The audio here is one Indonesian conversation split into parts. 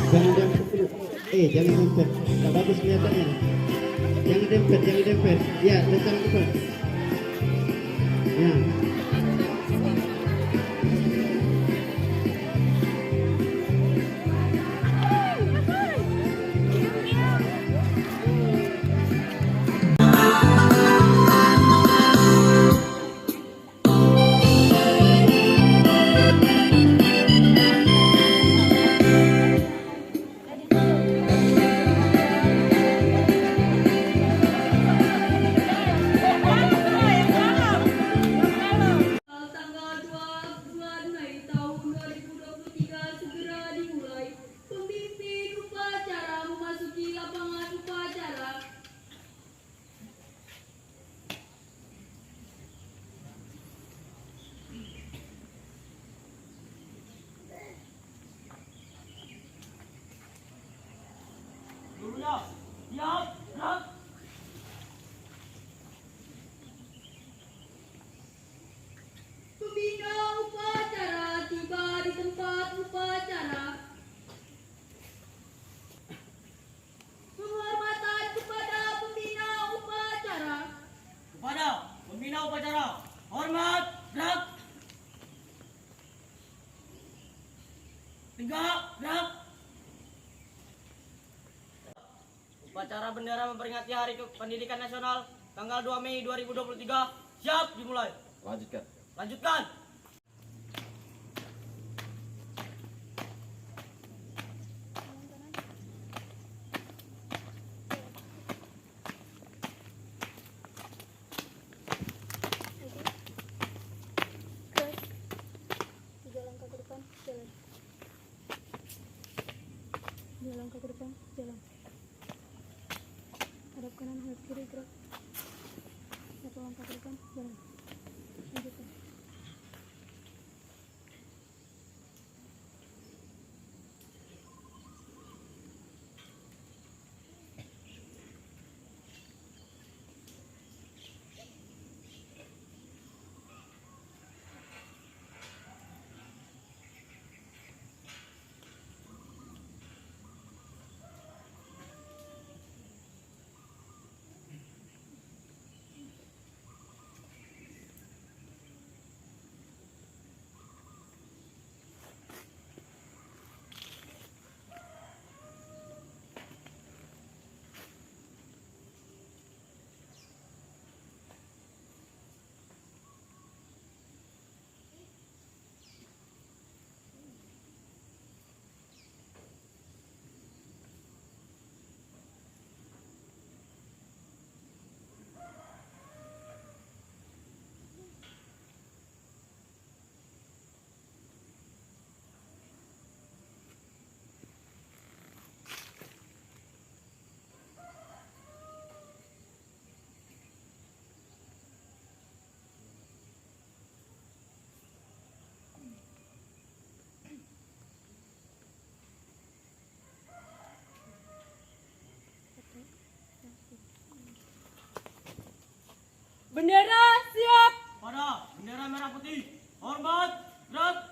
Jangan dempet dulu. Jangan dempet. Tak bagus kelihatannya. Jangan dempet, jangan dempet. Ya, dasar cepat. Ya. Tanggal 2 bulan Mei tahun 2023 segera dimulai. Pemimpin upacara memasuki lapangan upacara. Dulunya, siap, gerak. Pembina upacara tiba di tempat upacara. Penghormatan kepada pembina upacara. Kepada pembina upacara, hormat, gerak. Tegak, gerak. Upacara bendera memperingati Hari Pendidikan Nasional tanggal 2 Mei 2023 siap dimulai. Lanjutkan. Lanjutkan. Tiga langkah ke depan, jalan. 2 langkah ke depan, jalan. Hadap kanan, hadap kiri, gerak. 1 langkah ke depan, jalan. Lanjutkan. Bendera siap. Pada bendera merah putih, hormat, gerak.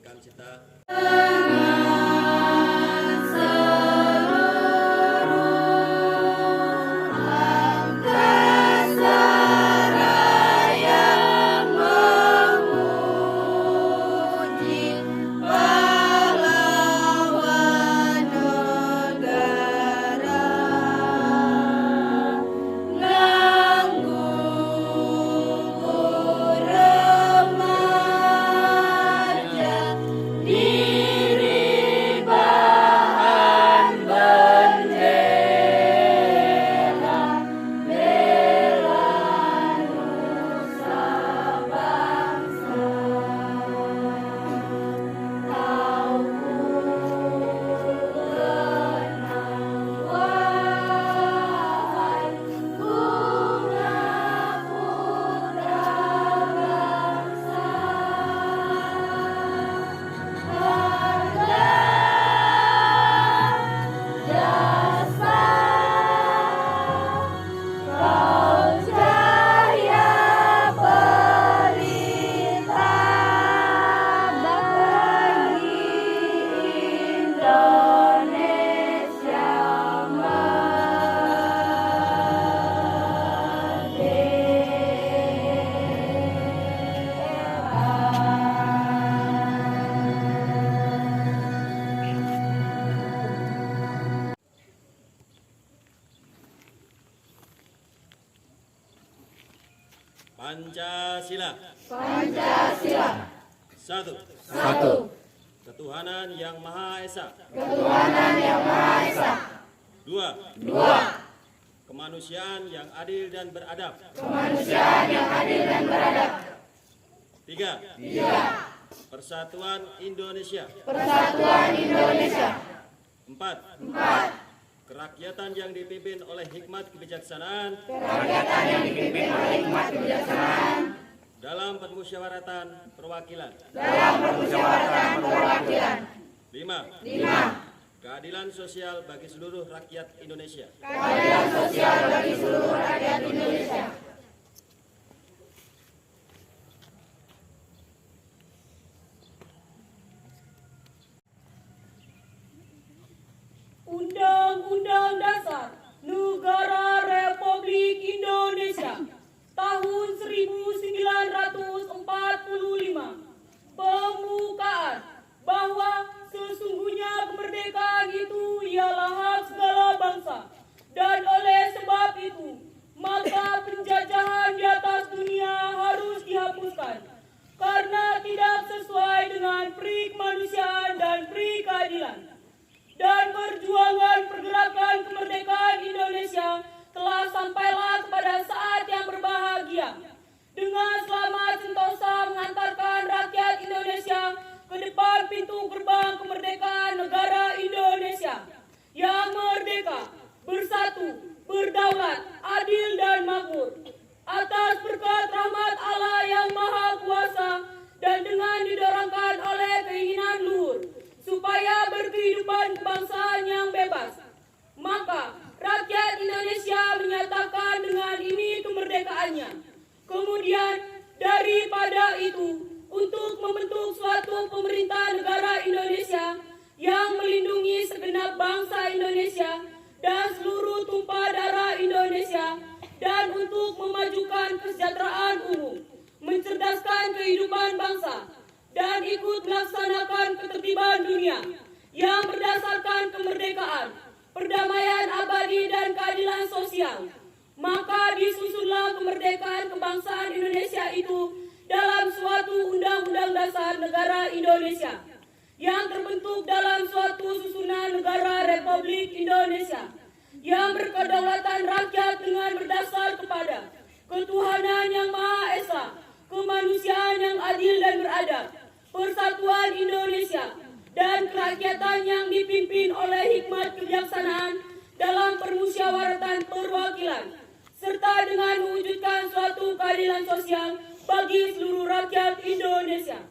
rekan Sita. Pancasila. Pancasila. Satu. Satu. Ketuhanan Yang Maha Esa. Ketuhanan Yang Maha Esa. Dua. Dua. Kemanusiaan yang adil dan beradab. Kemanusiaan yang adil dan beradab. Tiga. Tiga. Persatuan Indonesia. Persatuan Indonesia. Empat. Empat. Kerakyatan yang dipimpin oleh hikmat kebijaksanaan. Kerakyatan yang dipimpin oleh hikmat kebijaksanaan. Dalam permusyawaratan perwakilan. Dalam permusyawaratan perwakilan. Lima. Lima. Keadilan sosial bagi seluruh rakyat Indonesia. Keadilan sosial bagi seluruh rakyat Indonesia. Undang-Undang Dasar Negara Republik Indonesia tahun 1945 pembukaan bahwa sesungguhnya kemerdekaan itu ialah hak segala bangsa, dan oleh sebab itu maka penjajahan di atas dunia harus dihapuskan karena tidak sesuai dengan peri kemanusiaan dan peri keadilan. Dan perjuangan pergerakan kemerdekaan Indonesia telah sampailah kepada saat yang berbahagia dengan selamat sentosa mengantarkan rakyat Indonesia ke depan pintu gerbang kemerdekaan negara Indonesia yang merdeka, bersatu, berdaulat, adil dan makmur atas berkat rahmat Allah yang Maha Kuasa dan dengan didorongkan oleh keinginan luhur supaya berkehidupan kebangsaan yang bebas. Maka rakyat Indonesia menyatakan dengan ini kemerdekaannya. Kemudian daripada itu, untuk membentuk suatu pemerintah negara Indonesia yang melindungi segenap bangsa Indonesia dan seluruh tumpah darah Indonesia, dan untuk memajukan kesejahteraan umum, mencerdaskan kehidupan bangsa, dan ikut melaksanakan ketertiban dunia yang berdasarkan kemerdekaan, perdamaian abadi dan keadilan sosial. Maka disusunlah kemerdekaan kebangsaan Indonesia itu dalam suatu undang-undang dasar negara Indonesia yang terbentuk dalam suatu susunan negara Republik Indonesia yang berkedaulatan rakyat dengan berdasar kepada ketuhanan yang Maha Esa, kemanusiaan yang adil dan beradab, persatuan Indonesia, dan kerakyatan yang dipimpin oleh hikmat kebijaksanaan dalam permusyawaratan perwakilan, serta dengan mewujudkan suatu keadilan sosial bagi seluruh rakyat Indonesia.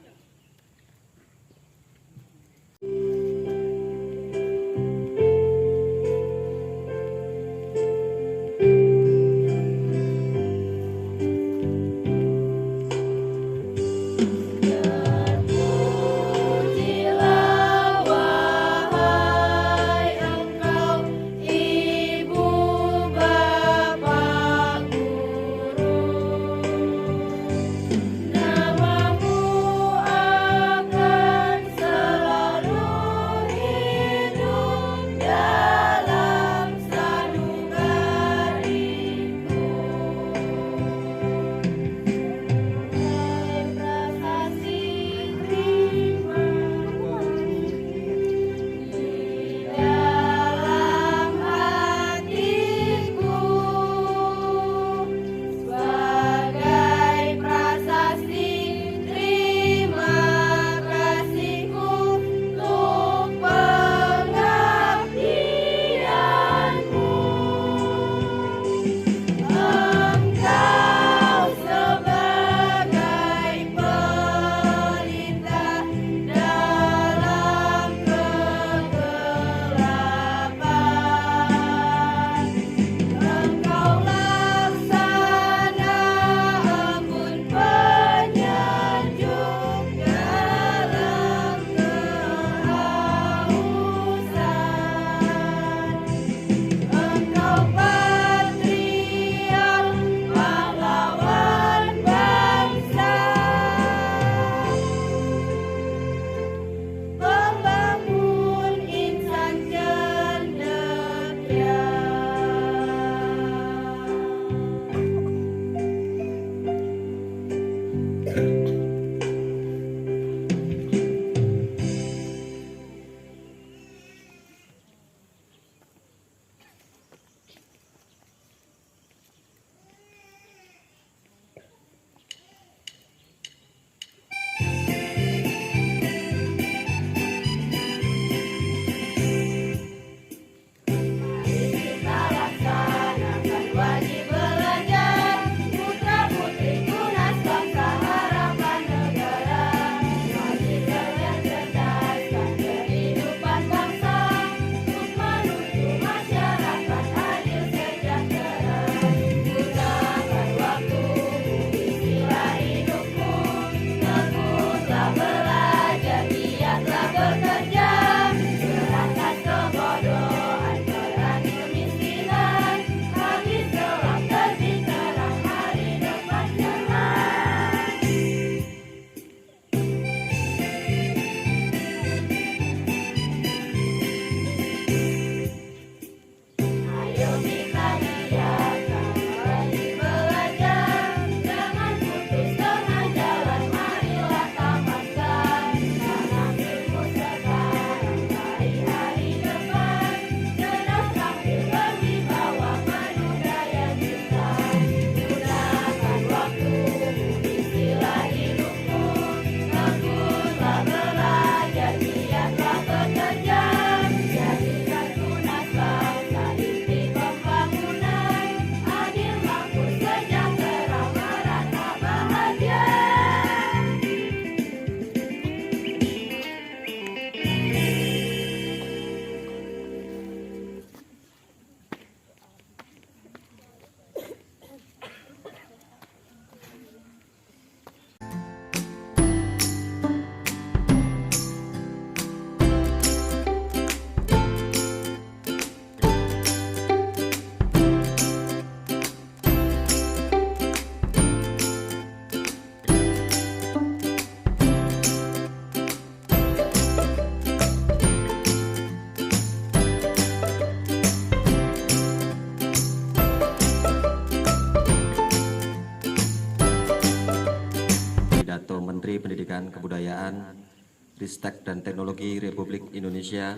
Kebudayaan, Ristek dan Teknologi Republik Indonesia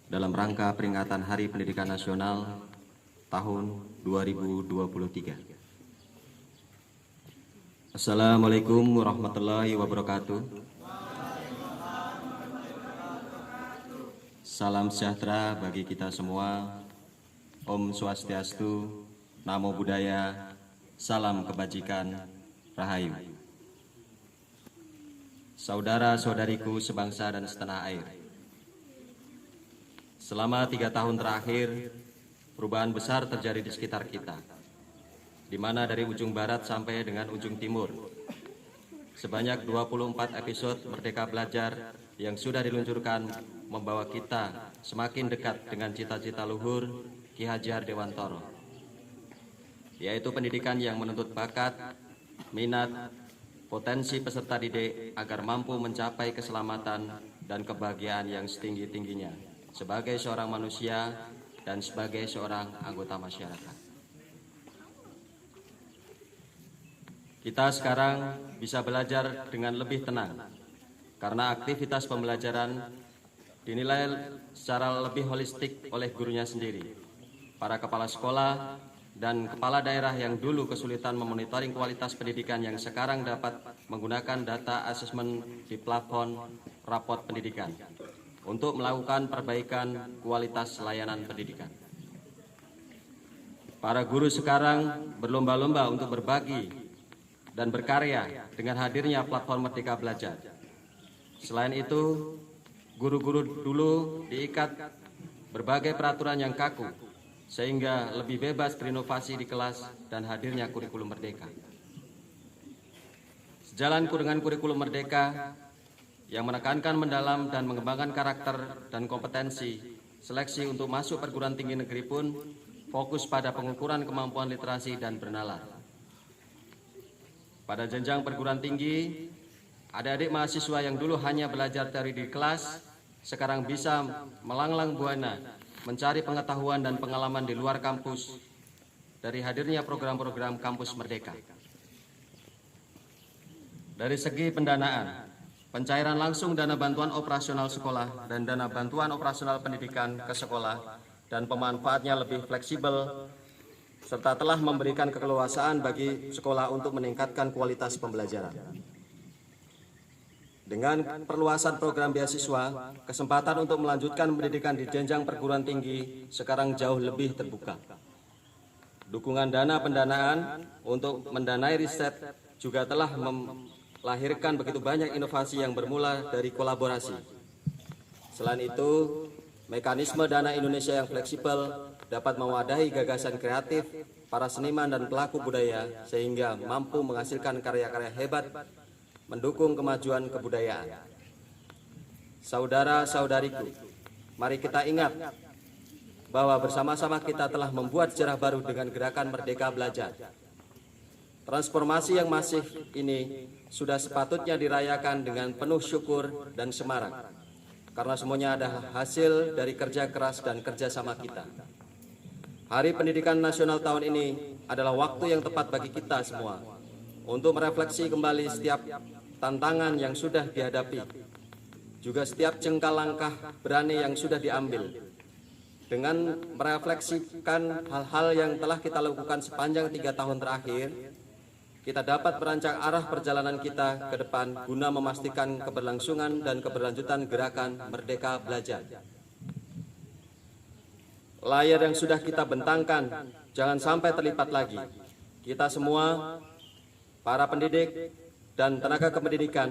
dalam rangka peringatan Hari Pendidikan Nasional tahun 2023. Assalamualaikum warahmatullahi wabarakatuh. Salam sejahtera bagi kita semua. Om Swastiastu, Namo Buddhaya, salam kebajikan, Rahayu. Saudara-saudariku sebangsa dan setanah air, selama 3 tahun terakhir, perubahan besar terjadi di sekitar kita, di mana dari ujung barat sampai dengan ujung timur, sebanyak 24 episode Merdeka Belajar yang sudah diluncurkan membawa kita semakin dekat dengan cita-cita luhur Ki Hajar Dewantoro, yaitu pendidikan yang menuntut bakat, minat, potensi peserta didik agar mampu mencapai keselamatan dan kebahagiaan yang setinggi-tingginya sebagai seorang manusia dan sebagai seorang anggota masyarakat. Kita sekarang bisa belajar dengan lebih tenang karena aktivitas pembelajaran dinilai secara lebih holistik oleh gurunya sendiri. Para kepala sekolah dan kepala daerah yang dulu kesulitan memonitoring kualitas pendidikan yang sekarang dapat menggunakan data asesmen di plafon rapot pendidikan untuk melakukan perbaikan kualitas layanan pendidikan. Para guru sekarang berlomba-lomba untuk berbagi dan berkarya dengan hadirnya platform Merdeka Belajar. Selain itu, guru-guru dulu diikat berbagai peraturan yang kaku, sehingga lebih bebas berinovasi di kelas dan hadirnya kurikulum merdeka. Sejalan dengan kurikulum merdeka yang menekankan mendalam dan mengembangkan karakter dan kompetensi, seleksi untuk masuk perguruan tinggi negeri pun fokus pada pengukuran kemampuan literasi dan bernalar. Pada jenjang perguruan tinggi, adik-adik mahasiswa yang dulu hanya belajar teori di kelas, sekarang bisa melanglang buana mencari pengetahuan dan pengalaman di luar kampus dari hadirnya program-program Kampus Merdeka. Dari segi pendanaan, pencairan langsung dana bantuan operasional sekolah dan dana bantuan operasional pendidikan ke sekolah dan pemanfaatnya lebih fleksibel, serta telah memberikan keleluasaan bagi sekolah untuk meningkatkan kualitas pembelajaran. Dengan perluasan program beasiswa, kesempatan untuk melanjutkan pendidikan di jenjang perguruan tinggi sekarang jauh lebih terbuka. Dukungan dana pendanaan untuk mendanai riset juga telah melahirkan begitu banyak inovasi yang bermula dari kolaborasi. Selain itu, mekanisme dana Indonesia yang fleksibel dapat mewadahi gagasan kreatif para seniman dan pelaku budaya sehingga mampu menghasilkan karya-karya hebat mendukung kemajuan kebudayaan. Saudara-saudariku, mari kita ingat bahwa bersama-sama kita telah membuat sejarah baru dengan gerakan Merdeka Belajar. Transformasi yang masif ini sudah sepatutnya dirayakan dengan penuh syukur dan semarak, karena semuanya adalah hasil dari kerja keras dan kerjasama kita. Hari Pendidikan Nasional tahun ini adalah waktu yang tepat bagi kita semua untuk merefleksi kembali setiap tantangan yang sudah dihadapi, juga setiap jengkal langkah berani yang sudah diambil. Dengan merefleksikan hal-hal yang telah kita lakukan sepanjang 3 tahun terakhir, kita dapat merancang arah perjalanan kita ke depan guna memastikan keberlangsungan dan keberlanjutan gerakan Merdeka Belajar. Layar yang sudah kita bentangkan jangan sampai terlipat lagi. Kita semua, para pendidik dan tenaga kependidikan,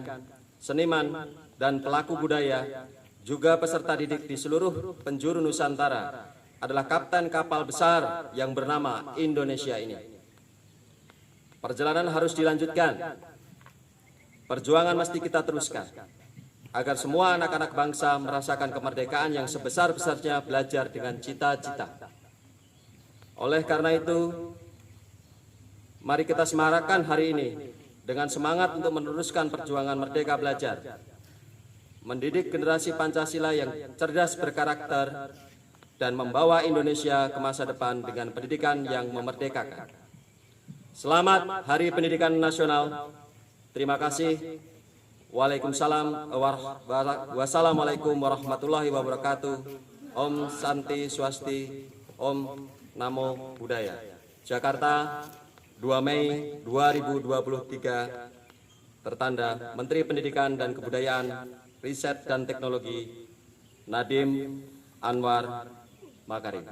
seniman dan pelaku budaya, juga peserta didik di seluruh penjuru Nusantara adalah kapten kapal besar yang bernama Indonesia ini. Perjalanan harus dilanjutkan. Perjuangan mesti kita teruskan agar semua anak-anak bangsa merasakan kemerdekaan yang sebesar-besarnya belajar dengan cita-cita. Oleh karena itu, mari kita semarakkan hari ini dengan semangat untuk meneruskan perjuangan Merdeka Belajar, mendidik generasi Pancasila yang cerdas berkarakter, dan membawa Indonesia ke masa depan dengan pendidikan yang memerdekakan. Selamat Hari Pendidikan Nasional. Terima kasih. Waalaikumsalam. Wassalamualaikum warahmatullahi wabarakatuh. Om Santi Swasti. Om Namo Buddhaya. Jakarta, 2 Mei 2023. Tertanda Menteri Pendidikan dan Kebudayaan, Riset dan Teknologi, Nadiem Anwar Makarim.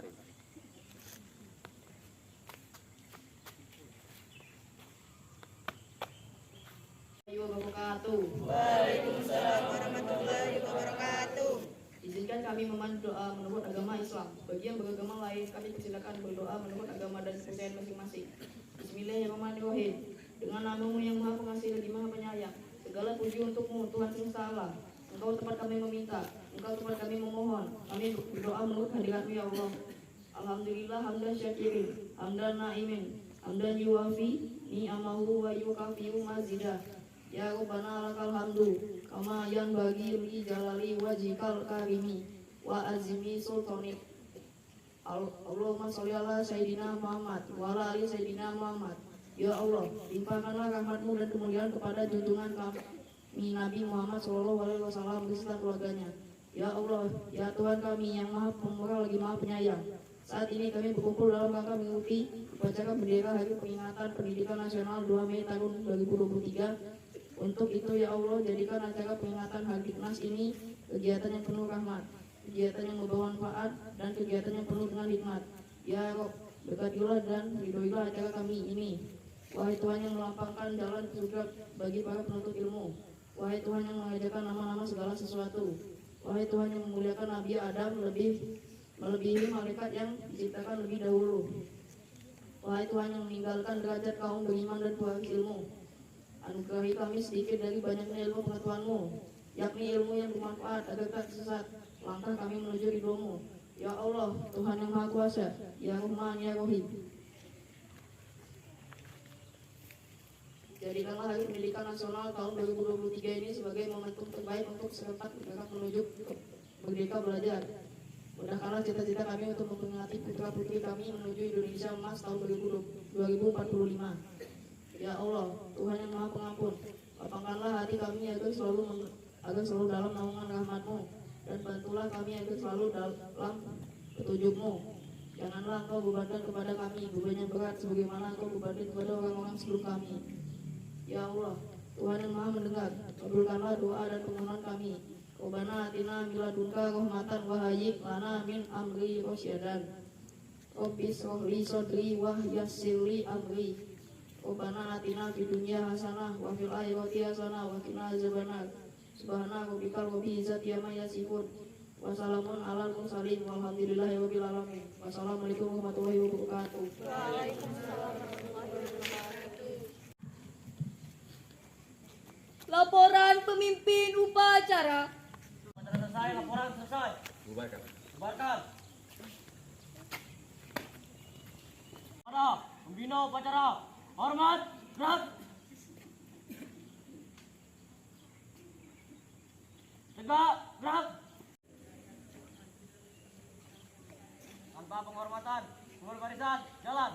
Waalaikumsalam warahmatullahi wabarakatuh. Izinkan kami memandu doa menurut agama Islam. Bagi yang beragama lain, kami persilakan berdoa menurut agama dan kepercayaan masing-masing. Bismillahirrahmanirrahim. Dengan namamu yang maha pengasih lagi maha penyayang, segala puji untukmu Tuhan semesta alam. Engkau tempat kami meminta, Engkau tempat kami memohon. Kami berdoa menurut hadiratmu ya Allah. Alhamdulillah hamdan syakirin, hamdan na'imin, hamdan yuwafi ni'amahu wa yukafiu mazidah. Ya Rabbana lakal hamdu kama yanbaghi li jalali wajhikal karimi wa azimi sultanik. Allahumma sholli ala Sayyidina Muhammad wa ala ali Sayyidina Muhammad. Ya Allah, limpahkanlah rahmatmu dan kemuliaan kepada junjungan kami Nabi Muhammad SAW beserta keluarganya. Ya Allah, ya Tuhan kami yang maha pemurah lagi maha penyayang. Saat ini kami berkumpul dalam rangka mengikuti upacara bendera Hari Peringatan Pendidikan Nasional 2 Mei tahun 2023. Untuk itu ya Allah, jadikan acara peringatan Hari Diknas ini kegiatan yang penuh rahmat, kegiatan yang membawa manfaat, dan kegiatan yang penuh dengan hikmat. Ya Rabb, berkatilah dan ridhoilah acara kami ini. Wahai Tuhan yang melapangkan jalan surga bagi para penuntut ilmu. Wahai Tuhan yang mengajarkan nama-nama segala sesuatu. Wahai Tuhan yang memuliakan Nabi Adam melebihi malaikat yang diciptakan lebih dahulu. Wahai Tuhan yang meninggalkan derajat kaum beriman dan pewaris ilmu. Anugerahi kami sedikit dari banyaknya ilmu pengetahuan-Mu, yakni ilmu yang bermanfaat agar tak sesat langkah kami menuju ridho-Mu. Ya Allah, Tuhan yang Maha Kuasa, Ya Rahman, Ya Rahim. Jadikanlah Hari Pendidikan Nasional tahun 2023 ini sebagai momentum terbaik untuk serentak bergerak menuju Merdeka Belajar. Mudahkanlah cita-cita kami untuk memperingati putra-putri kami menuju Indonesia Emas tahun 2045. Ya Allah, Tuhan yang Maha Pengampun, lapangkanlah hati kami agar selalu dalam naungan rahmat-Mu, dan bantulah kami agar selalu dalam petunjuk-Mu. Janganlah Engkau bebankan kepada kami beban yang berat sebagaimana Engkau bebankan kepada orang-orang sebelum kami. Ya Allah, Tuhan yang Maha Mendengar, kabulkanlah doa dan permohonan kami. Rabbana atina min ladunka rahmatan wa hayyi lana min amri rasyadan. Rabbi shrah li sadri wa yassir li amri. Rabbana atina fid dunya hasanah wa fil akhirati hasanah wa qina azabannar. Subhana rabbika rabbil izzati amma yasifun. Wa salamun alal mursalin walhamdulillahi rabbil alamin. Wassalamualaikum warahmatullahi wabarakatuh. Laporan pemimpin upacara. Upacara selesai, laporan selesai. Bubarkan. Bubarkan. Para pembina upacara, hormat, gerak. Tegak, gerak. Tanpa penghormatan, mundur barisan, jalan.